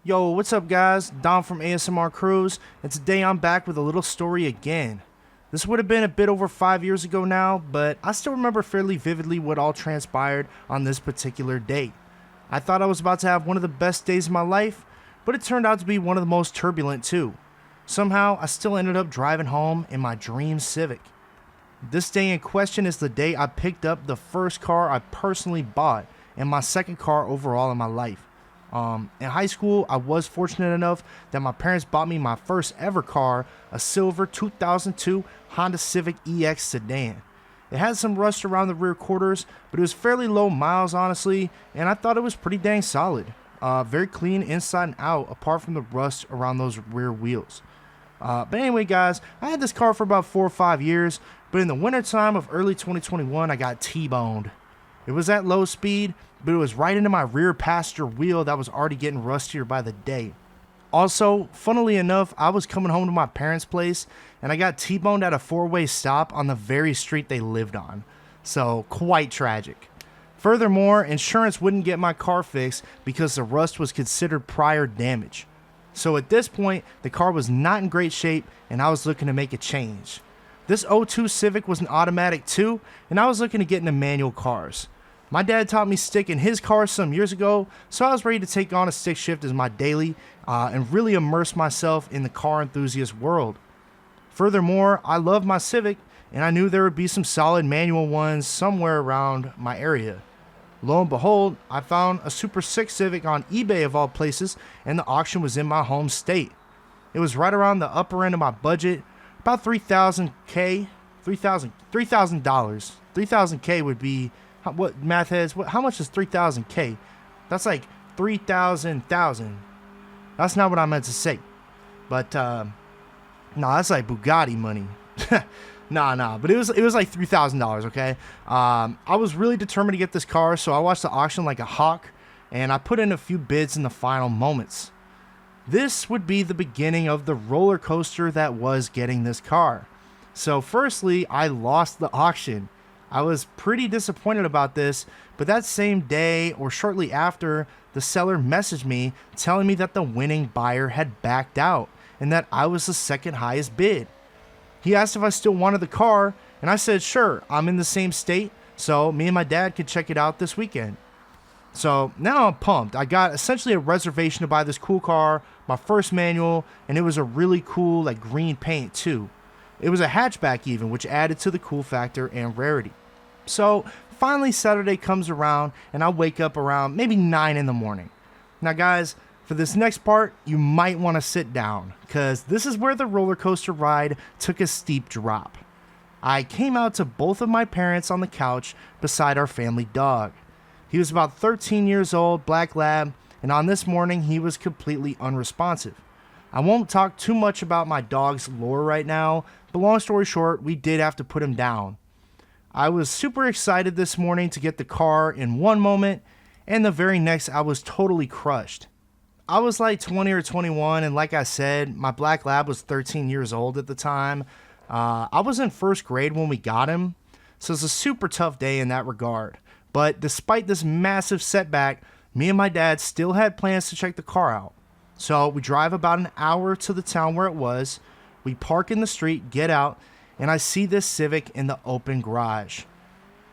Yo, what's up guys? Dom from ASMR Cruise, and today I'm back with a little story again. This would have been a bit over 5 years ago now, but I still remember fairly vividly what all transpired on this particular day. I thought I was about to have one of the best days of my life, but it turned out to be one of the most turbulent too. Somehow, I still ended up driving home in my dream Civic. This day in question is the day I picked up the first car I personally bought and my second car overall in my life. In high school, I was fortunate enough that my parents bought me my first ever car, a silver 2002 Honda Civic EX sedan. It had some rust around the rear quarters, but it was fairly low miles honestly, and I thought it was pretty dang solid. Very clean inside and out, apart from the rust around those rear wheels. But anyway guys, I had this car for about 4 or 5 years, but in the wintertime of early 2021, I got T-boned. It was at low speed, but it was right into my rear passenger wheel that was already getting rustier by the day. Also, funnily enough, I was coming home to my parents' place, and I got T-boned at a four-way stop on the very street they lived on. So, quite tragic. Furthermore, insurance wouldn't get my car fixed because the rust was considered prior damage. So at this point, the car was not in great shape, and I was looking to make a change. This '02 Civic was an automatic too, and I was looking to get into manual cars. My dad taught me stick in his car some years ago, so I was ready to take on a stick shift as my daily and really immerse myself in the car enthusiast world. Furthermore, I love my Civic, and I knew there would be some solid manual ones somewhere around my area. Lo and behold, I found a Super 6 Civic on eBay of all places, and the auction was in my home state. It was right around the upper end of my budget, about $3,000. $3,000 would be, what math heads, how much is 3,000 That's like 3,000,000. That's not what I meant to say. But, no, that's like Bugatti money. Nah, but it was like $3,000, okay? I was really determined to get this car, so I watched the auction like a hawk, and I put in a few bids in the final moments. This would be the beginning of the roller coaster that was getting this car. So firstly, I lost the auction. I was pretty disappointed about this, but that same day or shortly after, the seller messaged me telling me that the winning buyer had backed out and that I was the second highest bid. He asked if I still wanted the car, and I said sure, I'm in the same state, so me and my dad could check it out this weekend. So now I'm pumped. I got essentially a reservation to buy this cool car, my first manual, and it was a really cool like green paint too. It was a hatchback even, which added to the cool factor and rarity. So finally Saturday comes around, and I wake up around maybe 9 in the morning. Now guys, for this next part, you might want to sit down, because this is where the roller coaster ride took a steep drop. I came out to both of my parents on the couch beside our family dog. He was about 13 years old, black lab, and on this morning he was completely unresponsive. I won't talk too much about my dog's lore right now, but long story short, we did have to put him down. I was super excited this morning to get the car in one moment, and the very next I was totally crushed. I was like 20 or 21, and like I said, my black lab was 13 years old at the time. I was in first grade when we got him, so it's a super tough day in that regard. But despite this massive setback, me and my dad still had plans to check the car out. So we drive about an hour to the town where it was, we park in the street, get out, and I see this Civic in the open garage.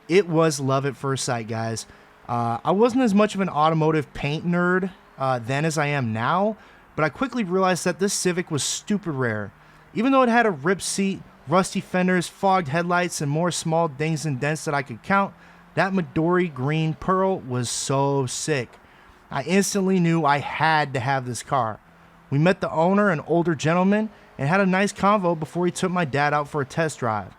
It was love at first sight, guys. I wasn't as much of an automotive paint nerd then as I am now, but I quickly realized that this Civic was stupid rare. Even though it had a ripped seat, rusty fenders, fogged headlights, and more small dings and dents that I could count, that Midori green pearl was so sick. I instantly knew I had to have this car. We met the owner, an older gentleman, and had a nice convo before he took my dad out for a test drive.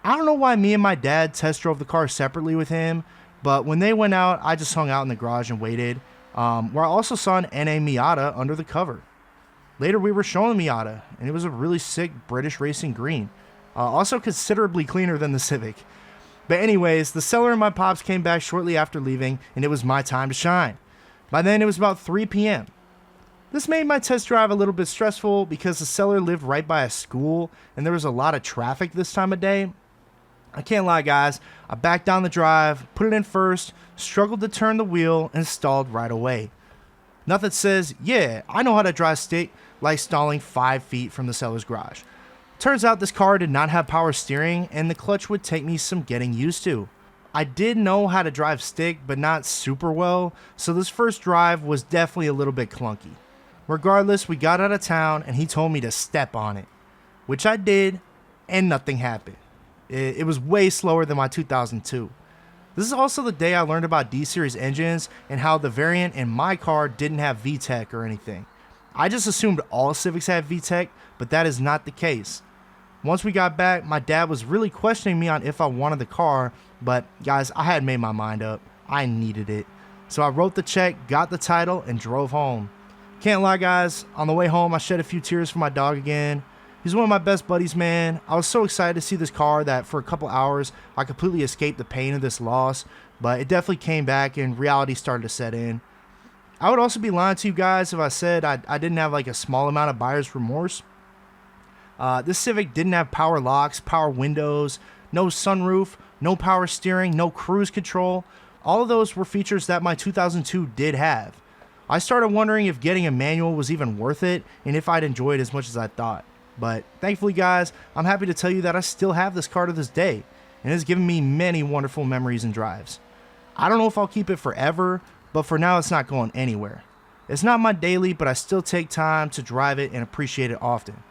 I don't know why me and my dad test drove the car separately with him, but when they went out, I just hung out in the garage and waited. Where I also saw an NA Miata under the cover. Later we were shown the Miata, and it was a really sick British racing green. Also considerably cleaner than the Civic. But anyways, the seller and my pops came back shortly after leaving, and it was my time to shine. By then it was about 3 p.m. This made my test drive a little bit stressful because the seller lived right by a school, and there was a lot of traffic this time of day. I can't lie, guys. I backed down the drive, put it in first, struggled to turn the wheel, and stalled right away. Nothing says, yeah, I know how to drive stick like stalling 5 feet from the seller's garage. Turns out this car did not have power steering and the clutch would take me some getting used to. I did know how to drive stick, but not super well, so this first drive was definitely a little bit clunky. Regardless, we got out of town and he told me to step on it, which I did, and nothing happened. It was way slower than my 2002. This is also the day I learned about D-Series engines and how the variant in my car didn't have VTEC or anything. I just assumed all Civics had VTEC, but that is not the case. Once we got back, my dad was really questioning me on if I wanted the car, but guys, I had made my mind up. I needed it. So I wrote the check, got the title, and drove home. Can't lie, guys, on the way home I shed a few tears for my dog again. He's one of my best buddies, man. I was so excited to see this car that for a couple hours I completely escaped the pain of this loss, but it definitely came back and reality started to set in. I would also be lying to you guys if I said I didn't have like a small amount of buyer's remorse. This Civic didn't have power locks, power windows, no sunroof, no power steering, no cruise control. All of those were features that my 2002 did have. I started wondering if getting a manual was even worth it and if I'd enjoy it as much as I thought. But thankfully, guys, I'm happy to tell you that I still have this car to this day, and it's given me many wonderful memories and drives. I don't know if I'll keep it forever, but for now it's not going anywhere. It's not my daily, but I still take time to drive it and appreciate it often.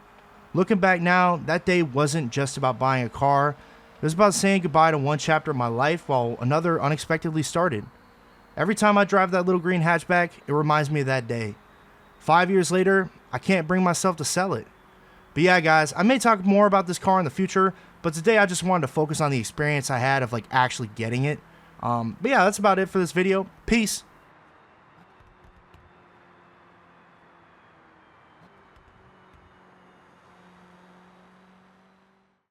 Looking back now, that day wasn't just about buying a car. It was about saying goodbye to one chapter of my life while another unexpectedly started. Every time I drive that little green hatchback, it reminds me of that day. 5 years later, I can't bring myself to sell it. But yeah, guys, I may talk more about this car in the future, but today I just wanted to focus on the experience I had of like actually getting it. But yeah, that's about it for this video. Peace.